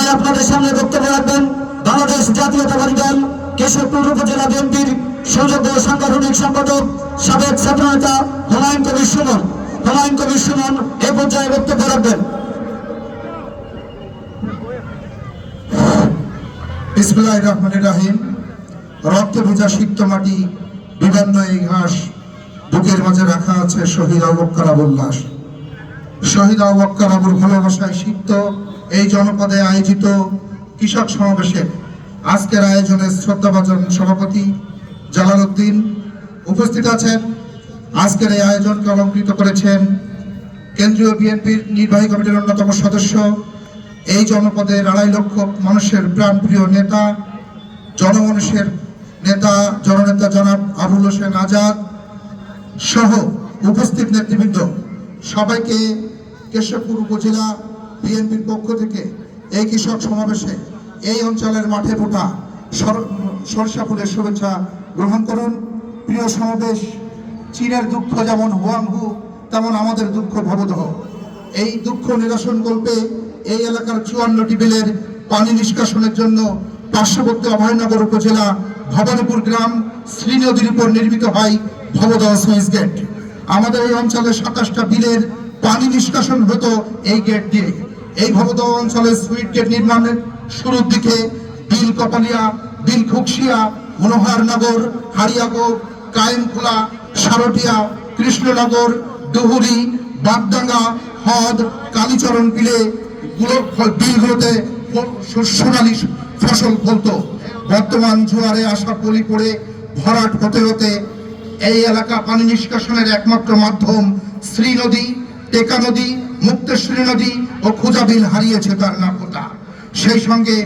সময় আপনাদের সামনে বক্তব্য রাখবেন বাংলাদেশ জাতীয়তাবাদী দল কেশবপুর উপজেলা বিএনপির সুযোগ্য সাংগঠনিক সম্পাদক সাবেক ছাত্রনেতা হুমায়ুন কবির সুমন। হুমায়ুন কবির সুমন এই পর্যায়ে বক্তব্য রাখবেন। বিসমিল্লাহির রহমানির রহিম। রক্তে ভেজা সিক্ত মাটি, বিবর্ণ এই ঘাস, বুকের মাঝে রাখা আছে শহীদ আবু বকর আবুল লাশ। শহীদ আবু বকর আবুর ভালোবাসায় সিক্ত এই জনপদে আয়োজিত কৃষক সমাবেশে আজকের আয়োজনে শ্রদ্ধাভাজন সভাপতি জালালউদ্দিন উপস্থিত আছেন। আজকের এই আয়োজনকে অলঙ্কৃত করেছেন কেন্দ্রীয় বিএনপির নির্বাহী কমিটির অন্যতম সদস্য, এই জনপদের 2.5 লক্ষ মানুষের প্রাণপ্রিয় নেতা, জনমানুষের নেতা, জননেতা জনাব আবুল হোসেন আজাদ সহ উপস্থিত নেতৃবৃন্দ, সবাইকে কেশবপুর উপজেলা বিএনপির পক্ষ থেকে এই কৃষক সমাবেশে এই অঞ্চলের মাঠে ফোটা সরষা ফুলের শুভেচ্ছা গ্রহণ করুন। প্রিয় সমাবেশ, চীনের দুঃখ যেমন হুয়াংহু, তেমন আমাদের দুঃখ ভবদহ। এই দুঃখ নিরসন কল্পে এই এলাকার 54টি বিলের পানি নিষ্কাশনের জন্য পার্শ্ববর্তী অভয়নগর উপজেলা ভবানীপুর গ্রাম শ্রী নদীর উপর নির্মিত হয় ভবদহ সুইচ গেট। আমাদের এই অঞ্চলে 27টা বিলের পানি নিষ্কাশন হতো এই গেট দিয়ে। এই ভবদহ অঞ্চলে সুইচ গেট নির্মাণের শুরুর দিকে বিল কপালিয়া, বিল খুকশিয়া, মনোহরনগর, হারিয়াগোপ, কায়েমখোলা, সারটিয়া, কৃষ্ণনগর, ডুহুরি, বাগডাঙ্গা, হদ, কালীচরণ বিলগুলোতে সোনালী ফসল ফলত। বর্তমান জোয়ারে আসা পলি পড়ে ভরাট হতে হতে এই এলাকা পানি নিষ্কাশনের একমাত্র মাধ্যম শ্রী নদী, টেকা নদী, মুক্তেশ্বরী নদী ও খুজা বিল হারিয়েছে তার নাপতা। সেই সঙ্গে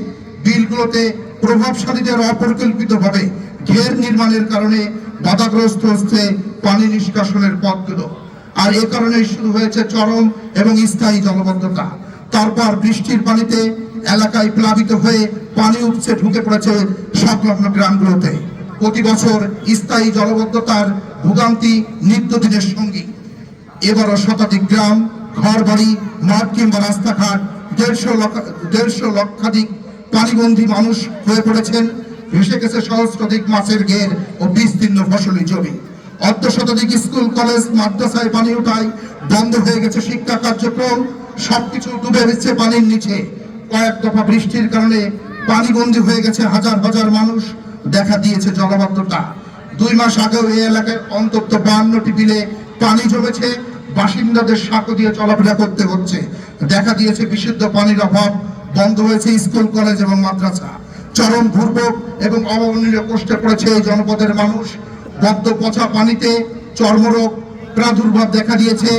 বিলগুলোতে প্রভাবশালীদের অপরিকল্পিতভাবে ঘের নির্মাণের কারণে বাধাগ্রস্ত হচ্ছে পানি নিষ্কাশনের পথগুলো। আর এ কারণেই শুরু হয়েছে চরম এবং স্থায়ী জলবদ্ধতা। তারপর বৃষ্টির পানিতে এলাকায় প্লাবিত হয়ে পানি উপচে ঢুকে পড়েছে সংলগ্ন গ্রামগুলোতে। প্রতি বছর স্থায়ী জলবদ্ধতার ভোগান্তি নিত্যদিনের সঙ্গী। এবারও শতাধিক গ্রাম, ঘর বাড়ি, মাঠ কিংবা রাস্তাঘাট, 150 লক্ষাধিক পানিবন্দী মানুষ হয়ে পড়েছেন। ভেসে গেছে সহস্রাধিক মাছের ঘের ও বিস্তীর্ণ ফসলি জমি। অর্ধশতাধিক স্কুল, কলেজ, মাদ্রাসায় পানি ওঠায় বন্ধ হয়ে গেছে শিক্ষা কার্যক্রম। সবকিছু ডুবে যাচ্ছে পানির নিচে। কয়েক দফা বৃষ্টির কারণে পানিবন্দী হয়ে গেছে হাজার হাজার মানুষ। দেখা দিয়েছে জলাবদ্ধতা। 2 মাস আগেও এই এলাকায় অন্তত 52টি বিলে পানি জমেছে। বাসিন্দাদের সাঁকো দিয়ে চলাফেরা করতে হচ্ছে। দেখা দিয়েছে বিশুদ্ধ পানির অভাব। বন্ধ হয়েছে স্কুল, কলেজ এবং মাদ্রাসা। চরম দুর্ভোগ এবং অবর্ণনীয় কষ্টে পড়েছে এই জনপদের মানুষ। বদ্ধ পচা পানিতে চর্মরোগ প্রাদুর্ভাব দেখা দিয়েছে।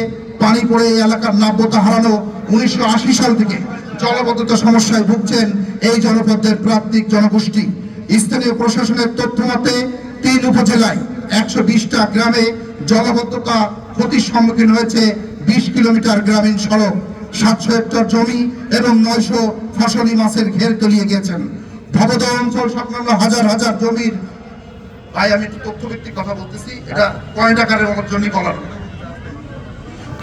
পানি পড়ে এই এলাকার নাব্যতা হারানো 1980 সাল থেকে জলবদ্ধতা সমস্যায় ভুগছেন এই জনপদের প্রান্তিক জনগোষ্ঠী। স্থানীয় প্রশাসনের তথ্য মতে 3 উপজেলায় 120টা গ্রামে জলবদ্ধতা ক্ষতির সম্মুখীন হয়েছে 20 কিলোমিটার গ্রামীণ সড়ক, 700 হেক্টর জমি এবং 900 ফসলি মাছের ঘের তলিয়ে গেছেন। ভবদহ অঞ্চল সংলগ্ন হাজার হাজার জমির, ভাই আমি তথ্যভিত্তিক কথা বলতেছি, এটা পয়েন্ট আকারের জন্য বলার।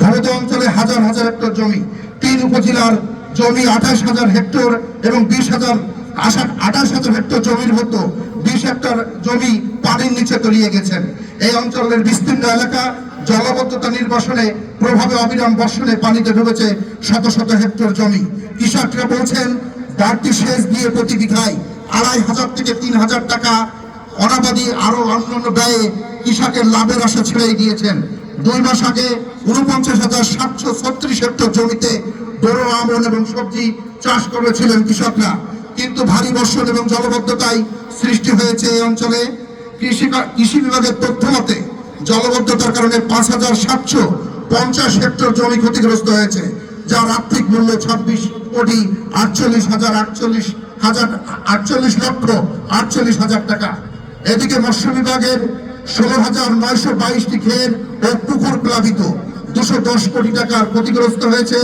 ভবদহ অঞ্চলে হাজার হাজার হেক্টর জমি, 3 উপজেলার জমি 28,000 হেক্টর এবং 28,000 হেক্টর জমির মতো 20 হেক্টর জমি পানির নিচে তলিয়ে গেছেন। এই অঞ্চলের বিস্তীর্ণ এলাকা জলবদ্ধতা নির্বাসনে প্রভাবে অবিরাম বর্ষণে পানিতে ডুবেছে শত শত হেক্টর জমি। কৃষকরা বলছেন বাড়তি সেচ দিয়ে প্রতি বিঘায় 2,500 থেকে 3,000 টাকা অনাবাদী আরো অন্যান্য ব্যয়ে কৃষকের লাভের আশা ছেড়ে দিয়েছেন। 2 মাস আগে 49,736 হেক্টর জমিতে বোরো, আমন এবং সবজি চাষ করেছিলেন কৃষকরা। কিন্তু ভারী বর্ষণ এবং জলবদ্ধতায় সৃষ্টি হয়েছে এই অঞ্চলে। কৃষি বিভাগের তথ্য মতে জলবদ্ধতার কারণে 5,750 হেক্টর জমি ক্ষতিগ্রস্ত হয়েছে, যার আর্থিক মূল্য 26,48,48,000 টাকা। এদিকে মৎস্য বিভাগের 16,922টি ঘের ও পুকুর প্লাবিত, 210 কোটি টাকার ক্ষতিগ্রস্ত হয়েছে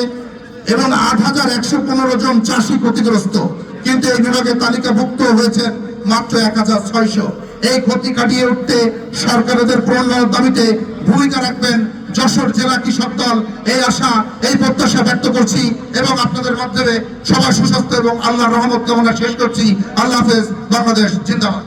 এবং 8,115 জন চাষি ক্ষতিগ্রস্ত। কিন্তু এই বিভাগে তালিকাভুক্ত হয়েছে মাত্র 1,600। এই ক্ষতি কাটিয়ে উঠতে সরকারের প্রণোদনার দাবিতে ভূমিকা রাখবেন যশোর জেলা কৃষক দল এই আশা এই প্রত্যাশা ব্যক্ত করছি এবং আপনাদের মাধ্যমে সবার সুস্বাস্থ্য এবং আল্লাহর রহমত কামনা শেষ করছি। আল্লাহ হাফেজ। বাংলাদেশ জিন্দাবাদ।